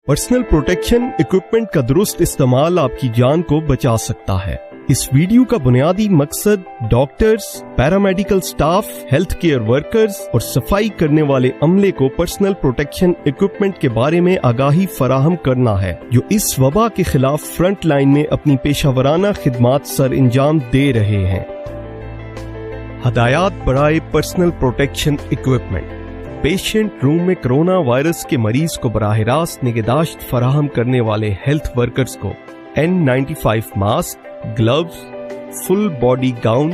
Personal protection equipment का दुरुस्त इस्तेमाल आपकी जान को बचा सकता है। इस वीडियो का बुनियादी मकसद doctors, paramedical staff, health care workers और सफाई करने वाले अमले को पर्सनल प्रोटेक्शन इक्विपमेंट के बारे में आगाही फराहम करना है, जो इस वबा के खिलाफ फ्रंट लाइन में अपनी पेशावराना खिदमात सर अंजाम दे रहे हैं। हदायत बराए personal protection equipment. Patient room में कोरोना वायरस के मरीज को बराह रास्त निगहदाश्त फराहम करने वाले हेल्थ वर्कर्स को N95 mask, gloves, full body gown,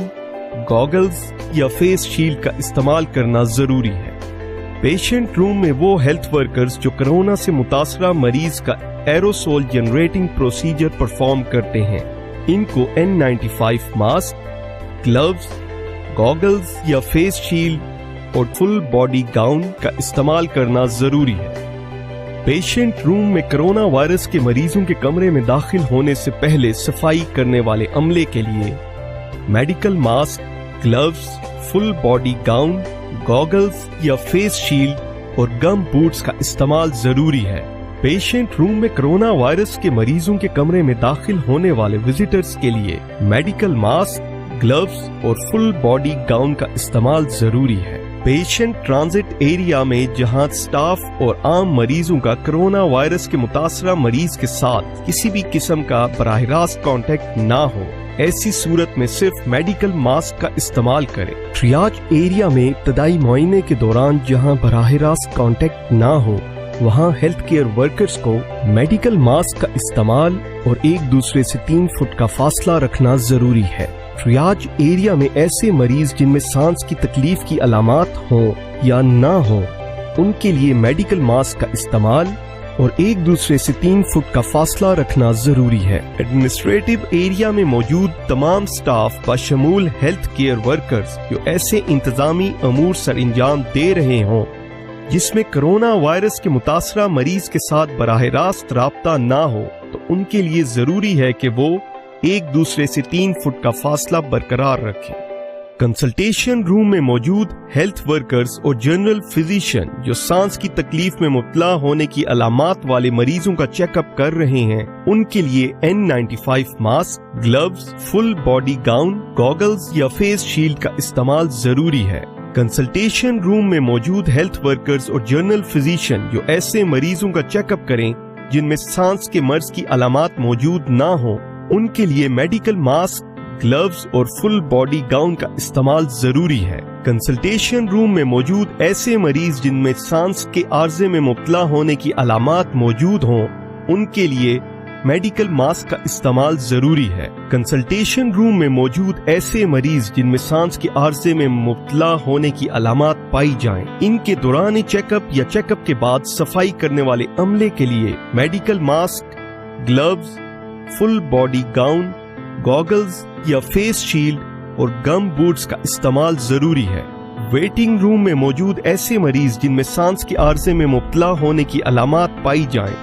goggles या फेस शील्ड का इस्तेमाल करना जरूरी है। पेशेंट रूम में वो हेल्थ वर्कर्स जो कोरोना से मुतासरा मरीज का एरोसोल जनरेटिंग प्रोसीजर परफॉर्म करते हैं, इनको N95 मास्क, ग्लव्स, गॉगल्स या फेस शील्ड और फुल बॉडी गाउन का इस्तेमाल करना जरूरी है। पेशेंट रूम में कोरोना वायरस के मरीजों के कमरे में दाखिल होने से पहले सफाई करने वाले अमले के लिए medical mask, gloves, full body gown, goggles या फेस शील्ड और गम बूट्स का इस्तेमाल जरूरी है। पेशेंट रूम में कोरोना वायरस के मरीजों के कमरे में दाखिल होने वाले विजिटर्स के लिए मेडिकल मास्क, ग्लव्स और फुल बॉडी गाउन का इस्तेमाल जरूरी है। पेशेंट ट्रांजिट एरिया में जहां स्टाफ और आम मरीजों का कोरोना वायरस के मुतासरा मरीज के साथ किसी भी किस्म का बराह रास्त कॉन्टेक्ट ना हो, ऐसी सूरत में सिर्फ मेडिकल मास्क का इस्तेमाल करें। ट्रियाज एरिया में इब्तदाई मुआयने के दौरान जहां बराह रास्त कॉन्टेक्ट ना हो, वहां हेल्थ केयर वर्कर्स को मेडिकल मास्क का इस्तेमाल और एक दूसरे से 3 फुट का फासला रखना जरूरी है। ट्रियाज एरिया में ऐसे मरीज जिनमें सांस की तकलीफ की अलामात हो या ना हो, उनके लिए मेडिकल मास्क का इस्तेमाल और एक दूसरे से 3 फुट का फासला रखना जरूरी है। एडमिनिस्ट्रेटिव एरिया में मौजूद तमाम स्टाफ बशमूल हेल्थ केयर वर्कर्स जो ऐसे इंतजामी अमूर सर अंजाम दे रहे हों जिसमें कोरोना वायरस के मुतासरा मरीज के साथ बराह रास्त राब्ता ना हो, तो उनके लिए जरूरी है कि वो एक दूसरे से 3 फुट का फासला बरकरार रखें। कंसल्टेशन रूम में मौजूद हेल्थ वर्कर्स और जनरल फिजिशियन जो सांस की तकलीफ में मुब्तला होने की अलामात वाले मरीजों का चेकअप कर रहे हैं, उनके लिए N95 mask, gloves, full body gown, goggles या फेस शील्ड का इस्तेमाल जरूरी है। कंसल्टेशन रूम में मौजूद हेल्थ वर्कर्स और जनरल फिजिशियन जो ऐसे मरीजों का चेकअप करें जिनमें सांस के मर्ज की अलामात मौजूद ना हो, उनके लिए मेडिकल मास्क, ग्लव्स और फुल बॉडी गाउन का इस्तेमाल जरूरी है। कंसल्टेशन रूम में मौजूद ऐसे मरीज जिनमें सांस के आर्जे में मुब्तला होने की अलामात मौजूद हों, उनके लिए मेडिकल मास्क का इस्तेमाल जरूरी है। कंसल्टेशन रूम में मौजूद ऐसे मरीज जिनमें सांस के आर्जे में मुब्तला होने की अलामात पाई जाएं, इनके दौरान चेकअप या चेकअप के बाद सफाई करने वाले अमले के लिए medical mask, gloves, full body gown, goggles या फेस शील्ड और गम बूट्स का इस्तेमाल जरूरी है। वेटिंग रूम में मौजूद ऐसे मरीज जिनमें सांस के आर्जे में मुब्तला होने की अलामात पाई जाएं,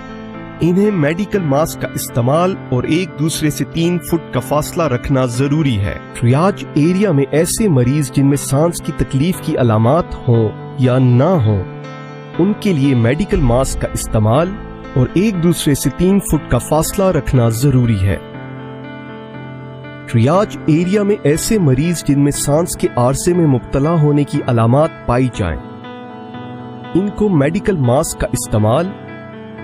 इन्हें मेडिकल मास्क का इस्तेमाल और एक दूसरे से 3 फुट का फासला रखना जरूरी है। ट्रियाज एरिया में ऐसे मरीज जिनमें सांस की तकलीफ की अलामात हो या ना हो, उनके लिए मेडिकल मास्क का इस्तेमाल और एक दूसरे से 3 फुट का फासला रखना जरूरी है। ट्रियाज एरिया में ऐसे मरीज जिनमें सांस के आर्जे में मुब्तला होने की अलामात पाई जाएं, इनको मेडिकल मास्क का इस्तेमाल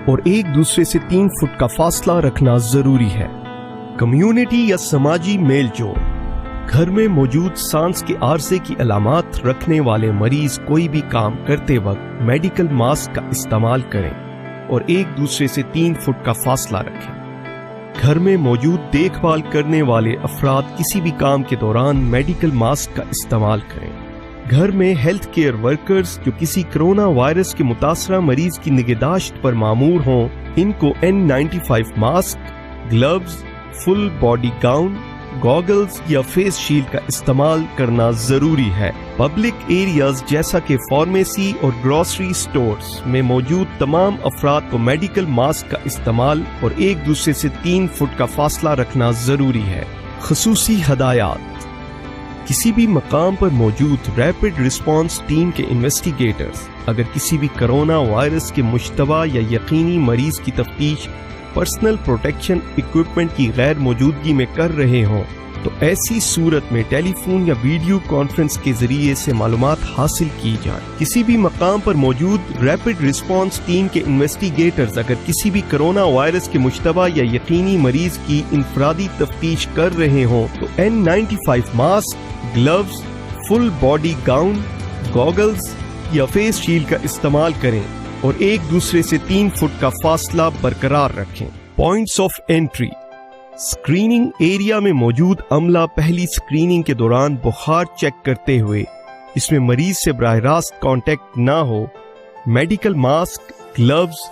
और एक दूसरे से 3 फुट का फासला रखना जरूरी है। कम्युनिटी या समाजी मेल जोल। घर में मौजूद सांस के आर्जे की अलामात रखने वाले मरीज कोई भी काम करते वक्त मेडिकल मास्क का इस्तेमाल करें और एक दूसरे से 3 फुट का फासला रखें। घर में मौजूद देखभाल करने वाले अफराद किसी भी काम के दौरान मेडिकल मास्क का इस्तेमाल करें। घर में हेल्थ केयर वर्कर्स जो किसी कोरोना वायरस के मुतासरा मरीज की निगहदाश्त पर मामूर हों, इनको N95 mask, gloves, full body gown, goggles या फेस शील्ड का इस्तेमाल करना जरूरी है। पब्लिक एरियाज जैसा कि फार्मेसी और ग्रोसरी स्टोर्स में मौजूद तमाम अफराद को मेडिकल मास्क का इस्तेमाल और एक दूसरे से 3 फुट का फासला रखना जरूरी है। खुसूसी हदायत। کسی بھی مقام پر موجود ریپڈ رسپانس ٹیم کے انویسٹیگیٹرز اگر کسی بھی کرونا وائرس کے مشتبہ یا یقینی مریض کی تفتیش پرسنل پروٹیکشن ایکوپمنٹ کی غیر موجودگی میں کر رہے ہوں تو ایسی صورت میں ٹیلی فون یا ویڈیو کانفرنس کے ذریعے سے معلومات حاصل کی جائیں۔ کسی بھی مقام پر موجود ریپڈ رسپانس ٹیم کے انویسٹیگیٹرز اگر کسی بھی کرونا وائرس کے مشتبہ یا یقینی مریض کی انفرادی تفتیش کر رہے ہوں تو N95 mask, gloves, full body gown, goggles یا فیس شیلڈ کا استعمال کریں اور ایک دوسرے سے 3 فٹ کا فاصلہ برقرار رکھیں۔ Points of entry. Screening area میں موجود عملہ پہلی اسکریننگ کے دوران بخار چیک کرتے ہوئے اس میں مریض سے براہ راست کانٹیکٹ نہ ہو medical mask, gloves,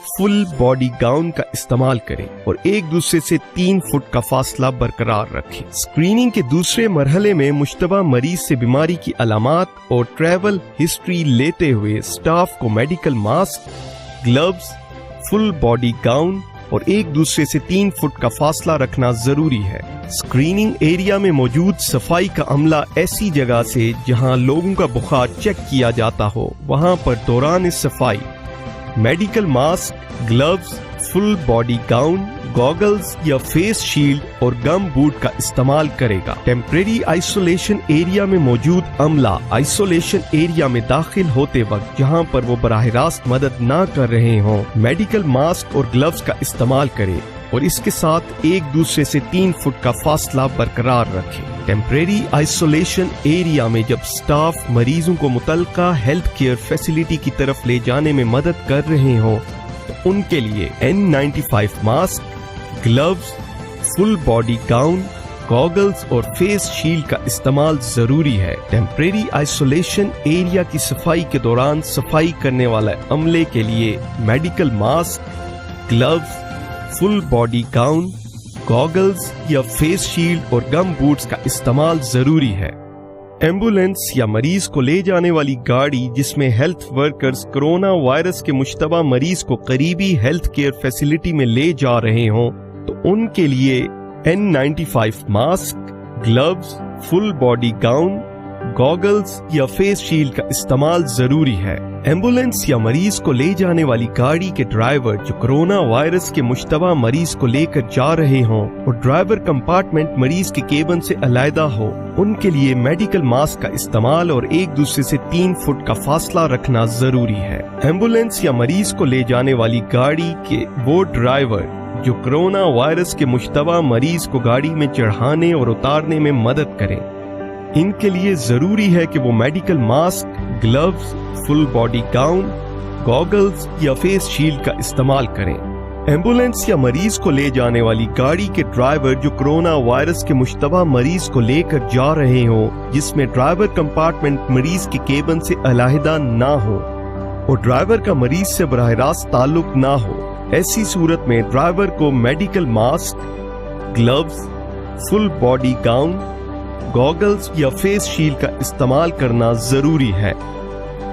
full body gown کا استعمال کریں اور ایک دوسرے سے 3 فٹ کا فاصلہ برقرار رکھیں۔ اسکریننگ کے دوسرے مرحلے میں مشتبہ مریض سے بیماری کی علامات اور ٹریول ہسٹری لیتے ہوئے اسٹاف کو medical mask, gloves, full body gown اور ایک دوسرے سے 3 فٹ کا فاصلہ رکھنا ضروری ہے۔ اسکریننگ ایریا میں موجود صفائی کا عملہ ایسی جگہ سے جہاں لوگوں کا بخار چیک کیا جاتا ہو وہاں پر دوران صفائی medical mask, gloves, full body gown, goggles یا فیس شیلڈ اور گم بوٹ کا استعمال کرے گا۔ ٹیمپریری آئسولیشن ایریا میں موجود عملہ آئسولیشن ایریا میں داخل ہوتے وقت جہاں پر وہ براہ راست مدد نہ کر رہے ہوں میڈیکل ماسک اور گلوز کا استعمال کرے اور اس کے ساتھ ایک دوسرے سے 3 فٹ کا فاصلہ برقرار رکھے۔ ٹیمپریری آئسولیشن ایریا میں جب سٹاف مریضوں کو متعلقہ ہیلتھ کیئر فیسلٹی کی طرف لے جانے میں مدد کر رہے ہوں تو ان کے لیے N95 mask, gloves, full body gown, goggles اور فیس شیلڈ کا استعمال ضروری ہے۔ ٹیمپریری آئسولیشن ایریا کی صفائی کے دوران صفائی کرنے والے عملے کے لیے medical mask, gloves, full body gown, goggles یا فیس شیلڈ اور گم بوٹس کا استعمال ضروری ہے۔ ایمبولینس یا مریض کو لے جانے والی گاڑی جس میں ہیلتھ ورکرز کرونا وائرس کے مشتبہ مریض کو قریبی ہیلتھ کیئر فیسلٹی میں لے جا رہے ہوں تو ان کے لیے N95 mask, gloves, full body gown, goggles یا فیس شیلڈ کا استعمال ضروری ہے۔ ایمبولینس یا مریض کو لے جانے والی گاڑی کے ڈرائیور جو کرونا وائرس کے مشتبہ مریض کو لے کر جا رہے ہوں اور ڈرائیور کمپارٹمنٹ مریض کے کیبن سے علیحدہ ہو ان کے لیے میڈیکل ماسک کا استعمال اور ایک دوسرے سے 3 فٹ کا فاصلہ رکھنا ضروری ہے۔ ایمبولینس یا مریض کو لے جانے والی گاڑی کے وہ ڈرائیور جو کرونا وائرس کے مشتبہ مریض کو گاڑی میں چڑھانے اور اتارنے میں مدد کریں ان کے لیے ضروری ہے کہ وہ medical mask, gloves, full body gown, goggles یا فیس شیلڈ کا استعمال کریں۔ ایمبولینس یا مریض کو لے جانے والی گاڑی کے ڈرائیور جو کرونا وائرس کے مشتبہ مریض کو لے کر جا رہے ہوں جس میں ڈرائیور کمپارٹمنٹ مریض کے کیبن سے علیحدہ نہ ہو اور ڈرائیور کا مریض سے براہ راست تعلق نہ ہو، ایسی صورت میں ڈرائیور کو medical mask, gloves, full body gown, goggles یا فیس شیلڈ کا استعمال کرنا ضروری ہے۔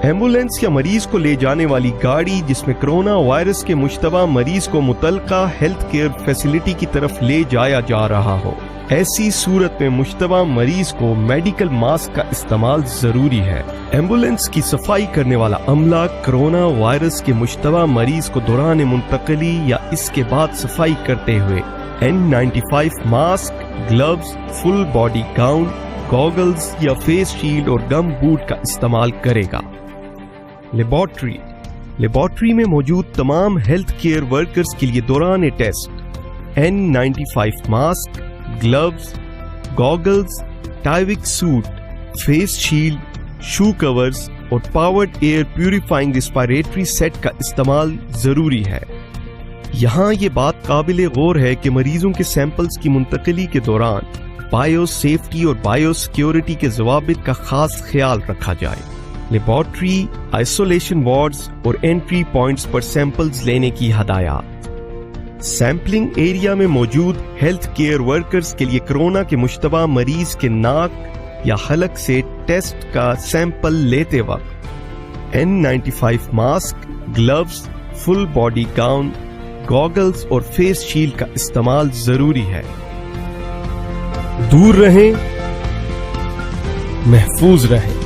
ایمبولینس یا مریض کو لے جانے والی گاڑی جس میں کرونا وائرس کے مشتبہ مریض کو متعلقہ ہیلتھ کیئر فیسلٹی کی طرف لے جایا جا رہا ہو، ایسی صورت میں مشتبہ مریض کو میڈیکل ماسک کا استعمال ضروری ہے۔ ایمبولینس کی صفائی کرنے والا عملہ کرونا وائرس کے مشتبہ مریض کو دوران منتقلی یا اس کے بعد صفائی کرتے ہوئے N95 mask, gloves, full body gown, goggles یا فیس شیلڈ اور گم بوٹ کا استعمال کرے گا۔ لیبارٹری میں موجود تمام ہیلتھ کیئر ورکرز کے لیے دوران test N95 mask, gloves, goggles, Tyvek suit, face shield, shoe covers اور powered air purifying respiratory set کا استعمال ضروری ہے۔ یہاں یہ بات قابل غور ہے کہ مریضوں کے سیمپلز کی منتقلی کے دوران بائیو سیفٹی اور بائیو سیکیورٹی کے ضوابط کا خاص خیال رکھا جائے۔ لیبارٹری، آئسولیشن وارڈز اور انٹری پوائنٹس پر سیمپلز لینے کی ہدایات۔ سیمپلنگ ایریا میں موجود ہیلتھ کیئر ورکرز کے لیے کرونا کے مشتبہ مریض کے ناک یا حلق سے ٹیسٹ کا سیمپل لیتے وقت N95 mask, gloves, full body gown, goggles اور فیس شیلڈ کا استعمال ضروری ہے۔ دور رہیں، महफूज रहें।